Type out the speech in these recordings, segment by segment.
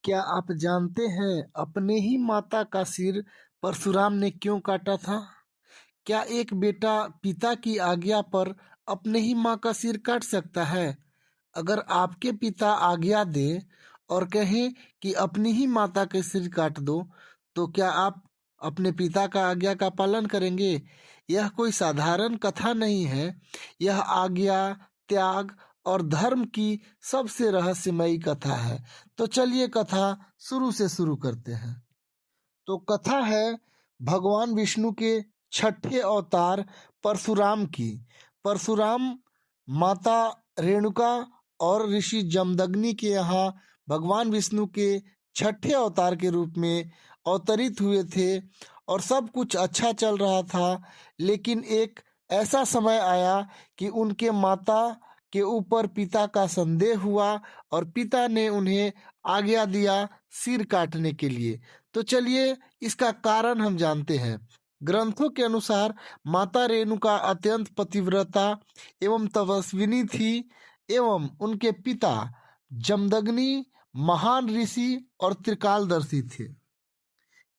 क्या आप जानते हैं अपने ही माता का सिर परशुराम ने क्यों काटा था? क्या एक बेटा पिता की आज्ञा पर अपने ही माँ का सिर काट सकता है? अगर आपके पिता आज्ञा दें और कहें कि अपनी ही माता के सिर काट दो, तो क्या आप अपने पिता का आज्ञा का पालन करेंगे? यह कोई साधारण कथा नहीं है। यह आज्ञा, त्याग और धर्म की सबसे रहस्यमयी कथा है। तो चलिए कथा शुरू से शुरू करते हैं। तो कथा है भगवान विष्णु के छठे अवतार परशुराम की। परशुराम माता रेणुका और ऋषि जमदग्नि के यहाँ भगवान विष्णु के छठे अवतार के रूप में अवतरित हुए थे और सब कुछ अच्छा चल रहा था। लेकिन एक ऐसा समय आया कि उनके माता के ऊपर पिता का संदेह हुआ और पिता ने उन्हें आज्ञा दिया सिर काटने के लिए। तो चलिए इसका कारण हम जानते हैं। ग्रंथों के अनुसार माता रेणुका अत्यंत पतिव्रता एवं तपस्विनी थी एवं उनके पिता जमदग्नि महान ऋषि और त्रिकालदर्शी थे।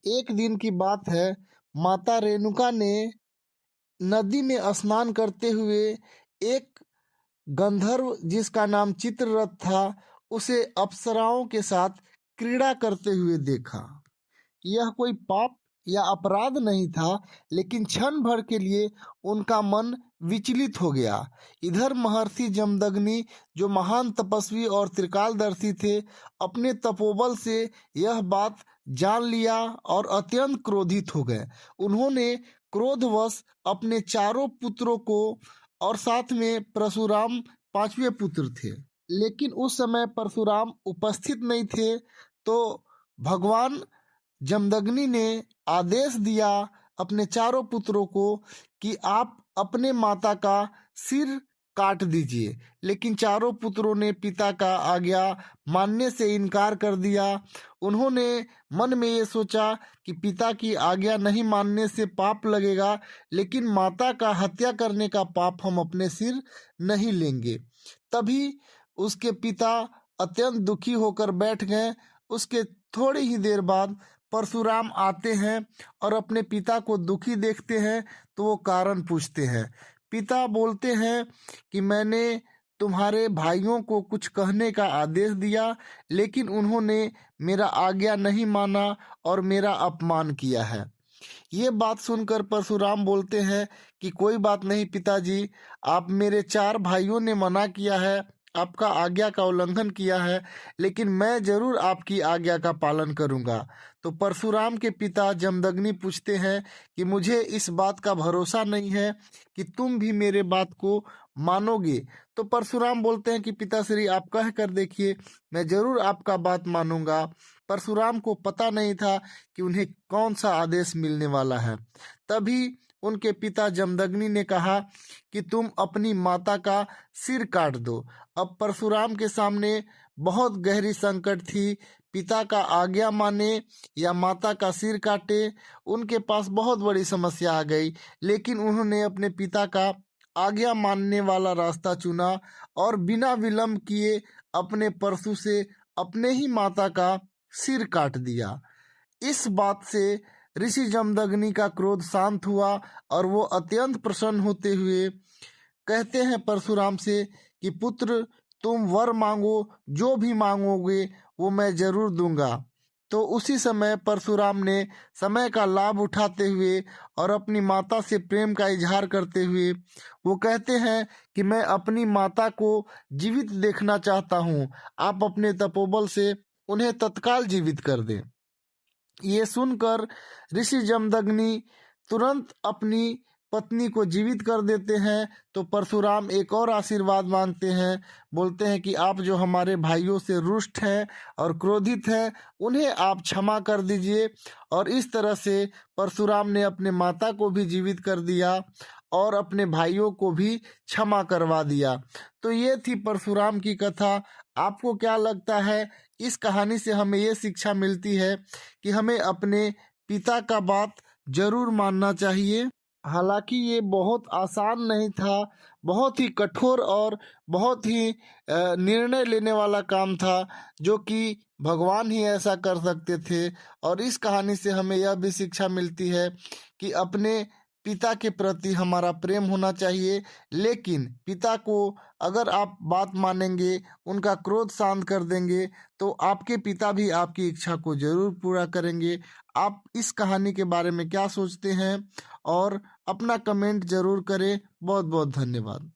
एक दिन की बात है, माता रेणुका ने नदी में स्नान करते हुए एक गंधर्व जिसका नाम चित्ररथ था उसे अप्सराओं के साथ क्रीड़ा करते हुए देखा। यह कोई पाप या अपराध नहीं था, लेकिन क्षण भर के लिए उनका मन विचलित हो गया। इधर महर्षि जमदग्नि, जो महान तपस्वी और त्रिकालदर्शी थे, अपने तपोबल से यह बात जान लिया और अत्यंत क्रोधित हो गए। उन्होंने क्रोधवश अपने चारों पुत्रों को और साथ में परशुराम पांचवें पुत्र थे, लेकिन उस समय परशुराम उपस्थित नहीं थे। तो भगवान जमदग्नि ने आदेश दिया अपने चारों पुत्रों को कि आप अपने माता का सिर काट दीजिए। लेकिन चारों पुत्रों ने पिता का आज्ञा मानने से इनकार कर दिया। उन्होंने मन में ये सोचा कि पिता की आज्ञा नहीं मानने से पाप लगेगा, लेकिन माता का हत्या करने का पाप हम अपने सिर नहीं लेंगे। तभी उसके पिता अत्यंत दुखी होकर बैठ गए। उसके थोड़ी ही देर बाद परशुराम आते हैं और अपने पिता को दुखी देखते हैं तो वो कारण पूछते हैं। पिता बोलते हैं कि मैंने तुम्हारे भाइयों को कुछ कहने का आदेश दिया, लेकिन उन्होंने मेरा आज्ञा नहीं माना और मेरा अपमान किया है। ये बात सुनकर परशुराम बोलते हैं कि कोई बात नहीं पिताजी, आप मेरे चार भाइयों ने मना किया है, आपका आज्ञा का उल्लंघन किया है, लेकिन मैं जरूर आपकी आज्ञा का पालन करूंगा। तो परशुराम के पिता जमदग्नि पूछते हैं कि मुझे इस बात का भरोसा नहीं है कि तुम भी मेरे बात को मानोगे। तो परशुराम बोलते हैं कि पिताश्री, आप कह कर देखिए, मैं जरूर आपका बात मानूंगा। परशुराम को पता नहीं था कि उन्हें कौन सा आदेश मिलने वाला है। तभी उनके पिता जमदग्नि ने कहा कि तुम अपनी माता का सिर काट दो। अब परशुराम के सामने बहुत गहरी संकट थी, पिता का आज्ञा माने या माता का सिर काटे। उनके पास बहुत बड़ी समस्या आ गई, लेकिन उन्होंने अपने पिता का आज्ञा मानने वाला रास्ता चुना और बिना विलंब किए अपने परशु से अपने ही माता का सिर काट दिया। इस बात से ऋषि जमदग्नि का क्रोध शांत हुआ और वो अत्यंत प्रसन्न होते हुए कहते हैं परशुराम से कि पुत्र, तुम वर मांगो, जो भी मांगोगे वो मैं जरूर दूंगा। तो उसी समय परशुराम ने समय का लाभ उठाते हुए और अपनी माता से प्रेम का इजहार करते हुए वो कहते हैं कि मैं अपनी माता को जीवित देखना चाहता हूँ, आप अपने तपोबल से उन्हें तत्काल जीवित कर दें। ये सुनकर ऋषि जमदग्नि तुरंत अपनी पत्नी को जीवित कर देते हैं। तो परशुराम एक और आशीर्वाद मांगते हैं, बोलते हैं कि आप जो हमारे भाइयों से रुष्ट हैं और क्रोधित हैं, उन्हें आप क्षमा कर दीजिए। और इस तरह से परशुराम ने अपने माता को भी जीवित कर दिया और अपने भाइयों को भी क्षमा करवा दिया। तो ये थी परशुराम की कथा। आपको क्या लगता है? इस कहानी से हमें ये शिक्षा मिलती है कि हमें अपने पिता का बात जरूर मानना चाहिए। हालांकि ये बहुत आसान नहीं था, बहुत ही कठोर और बहुत ही निर्णय लेने वाला काम था, जो कि भगवान ही ऐसा कर सकते थे। और इस कहानी से हमें यह भी शिक्षा मिलती है कि अपने पिता के प्रति हमारा प्रेम होना चाहिए, लेकिन पिता को अगर आप बात मानेंगे, उनका क्रोध शांत कर देंगे, तो आपके पिता भी आपकी इच्छा को जरूर पूरा करेंगे। आप इस कहानी के बारे में क्या सोचते हैं? और अपना कमेंट जरूर करें। बहुत बहुत धन्यवाद।